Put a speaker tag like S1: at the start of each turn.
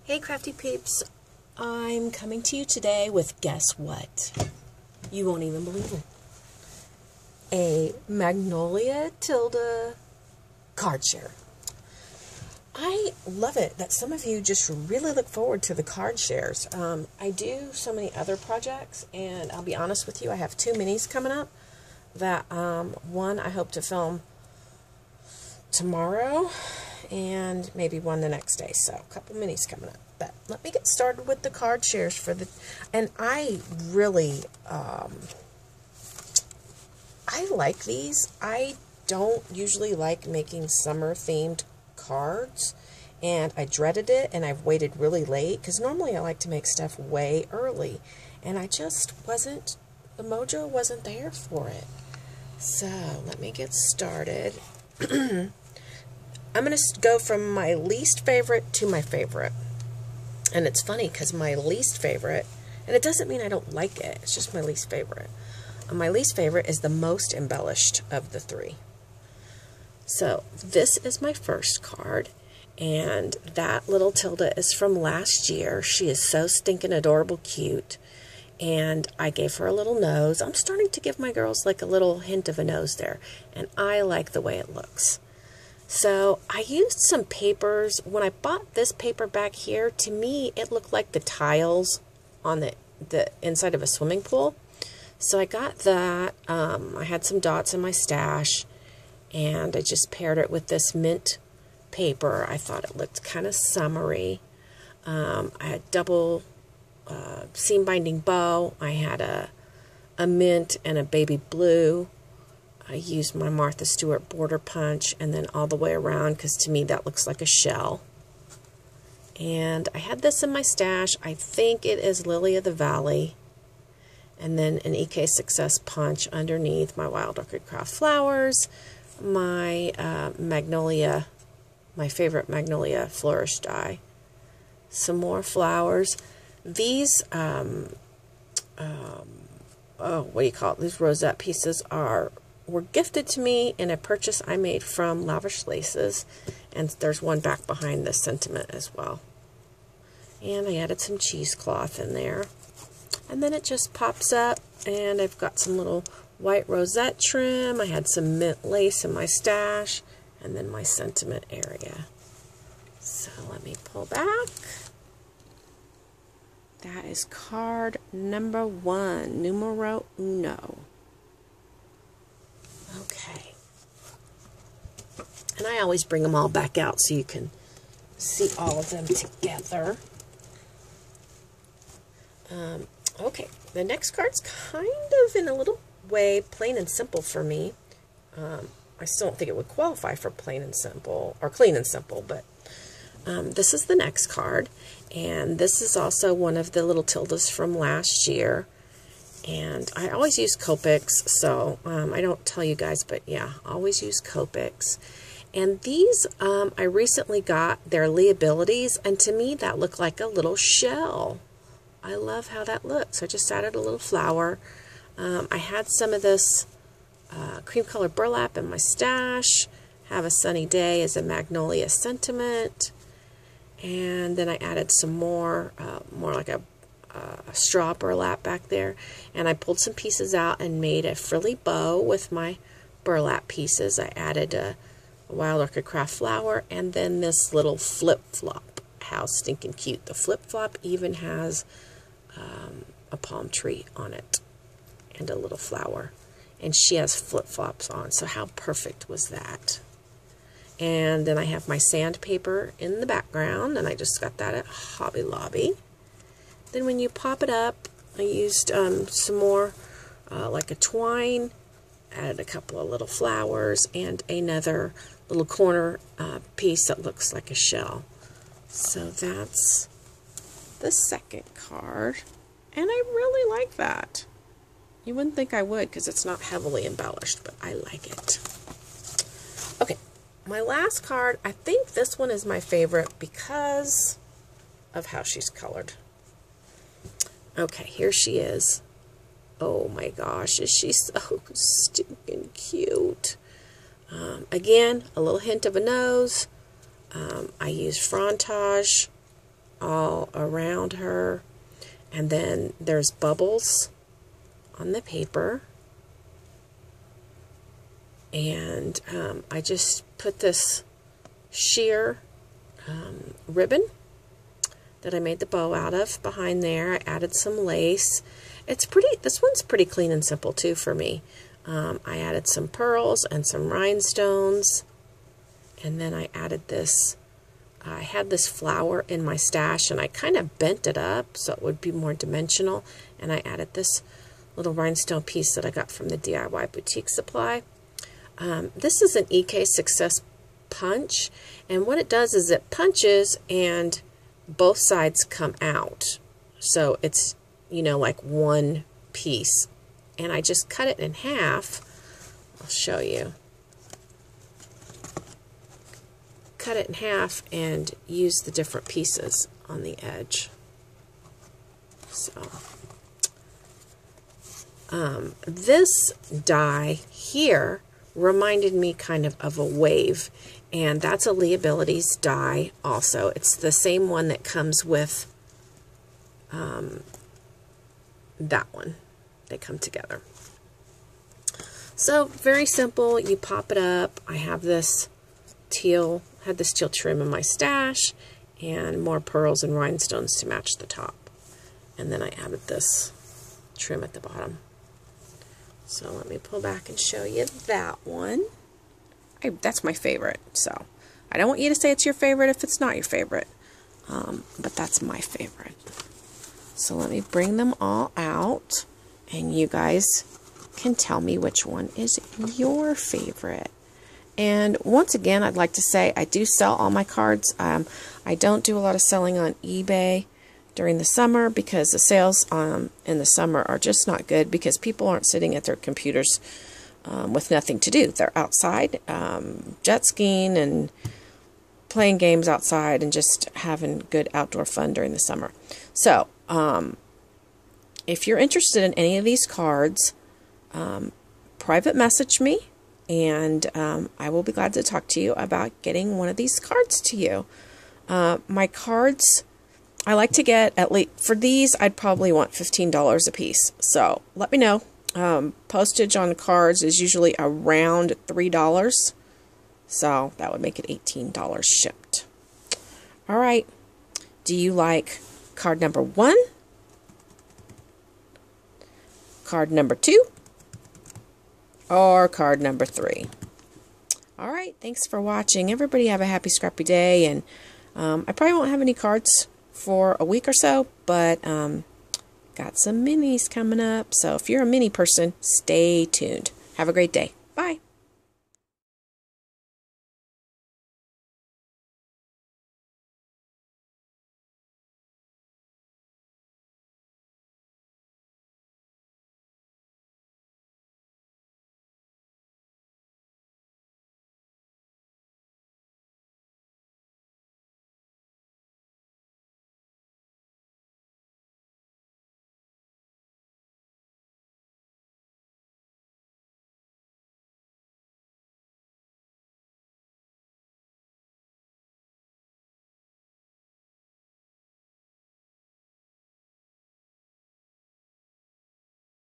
S1: Hey crafty peeps, I'm coming to you today with guess what? You won't even believe it. A Magnolia Tilda card share. I love it that some of you just really look forward to the card shares. I do so many other projects, and I'll be honest with you, I have 2 minis coming up that one I hope to film tomorrow and maybe one the next day, so a couple minis coming up. But let me get started with the card shares for the, and I really I like these. I don't usually like making summer themed cards, and I dreaded it, and I've waited really late because normally I like to make stuff way early, and I just wasn't, the mojo wasn't there for it. So let me get started. I'm going to go from my least favorite to my favorite. And it's funny because my least favorite, and it doesn't mean I don't like it, it's just my least favorite. My least favorite is the most embellished of the 3. So this is my first card, and that little Tilda is from last year. She is so stinking adorable cute, and I gave her a little nose. I'm starting to give my girls like a little hint of a nose there, and I like the way it looks. So I used some papers. When I bought this paper back here, to me it looked like the tiles on the inside of a swimming pool. So I got that. I had some dots in my stash, and I just paired it with this mint paper. I thought it looked kind of summery. I had double seam binding bow. I had a mint and a baby blue. I used my Martha Stewart border punch and then all the way around because to me that looks like a shell. And I had this in my stash. I think it is Lily of the Valley. And then an EK Success punch underneath, my Wild Orchid Craft flowers, my Magnolia, my favorite Magnolia flourish die. Some more flowers. These, oh, what do you call it? These rosette pieces were gifted to me in a purchase I made from Lavish Laces, and there's one back behind this sentiment as well. And I added some cheesecloth in there, and then it just pops up, and I've got some little white rosette trim. I had some mint lace in my stash, and then my sentiment area. So let me pull back. That is card number 1, numero uno. Okay. And I always bring them all back out so you can see all of them together. Okay, the next card's kind of in a little way plain and simple for me. I still don't think it would qualify for plain and simple, or clean and simple, but this is the next card. And this is also one of the little Tildas from last year. And I always use Copics, so I don't tell you guys, but yeah, always use Copics. And these, I recently got their Liabilities, and to me that looked like a little shell. I love how that looks. I just added a little flower. I had some of this cream color burlap in my stash. Have a Sunny Day as a Magnolia sentiment. And then I added some more like a straw burlap back there, and I pulled some pieces out and made a frilly bow with my burlap pieces. I added a Wild Orchid Craft flower, and then this little flip-flop. How stinking cute. The flip-flop even has a palm tree on it and a little flower, and she has flip-flops on, so how perfect was that? And then I have my sandpaper in the background, and I just got that at Hobby Lobby. Then when you pop it up, I used some more like a twine, added a couple of little flowers, and another little corner piece that looks like a shell. So that's the second card, and I really like that. You wouldn't think I would because it's not heavily embellished, but I like it. Okay, my last card, I think this one is my favorite because of how she's colored. Okay, here she is. Oh my gosh, is she so stinking cute. Again, a little hint of a nose. I used Frontage all around her. And then there's bubbles on the paper. And I just put this sheer ribbon that I made the bow out of behind there. I added some lace. This one's pretty clean and simple too for me. I added some pearls and some rhinestones. And then I added this. I had this flower in my stash and I kind of bent it up so it would be more dimensional. And I added this little rhinestone piece that I got from the DIY Boutique Supply. This is an EK Success punch. And what it does is it punches and both sides come out. So it's, you know, like one piece. And I just cut it in half. I'll show you. Cut it in half and use the different pieces on the edge. So this die here reminded me kind of a wave, and that's a Lee Abilities die also. It's the same one that comes with that one. They come together. So very simple. You pop it up. I have this teal, had this teal trim in my stash, and more pearls and rhinestones to match the top. And then I added this trim at the bottom. So let me pull back and show you that one. That's my favorite. So I don't want you to say it's your favorite if it's not your favorite. But that's my favorite. So let me bring them all out, and you guys can tell me which one is your favorite. And once again, I'd like to say I do sell all my cards. I don't do a lot of selling on eBay during the summer because the sales in the summer are just not good because people aren't sitting at their computers with nothing to do. They're outside jet skiing and playing games outside and just having good outdoor fun during the summer. So if you're interested in any of these cards, private message me, and I will be glad to talk to you about getting one of these cards to you. My cards, I like to get at least, for these, I'd probably want $15 a piece. So let me know. Postage on cards is usually around $3. So that would make it $18 shipped. All right. Do you like card number 1? Card number 2? Or card number 3? All right. Thanks for watching. Everybody have a happy scrappy day. And I probably won't have any cards for a week or so, but got some minis coming up. So if you're a mini person, stay tuned. Have a great day. Bye.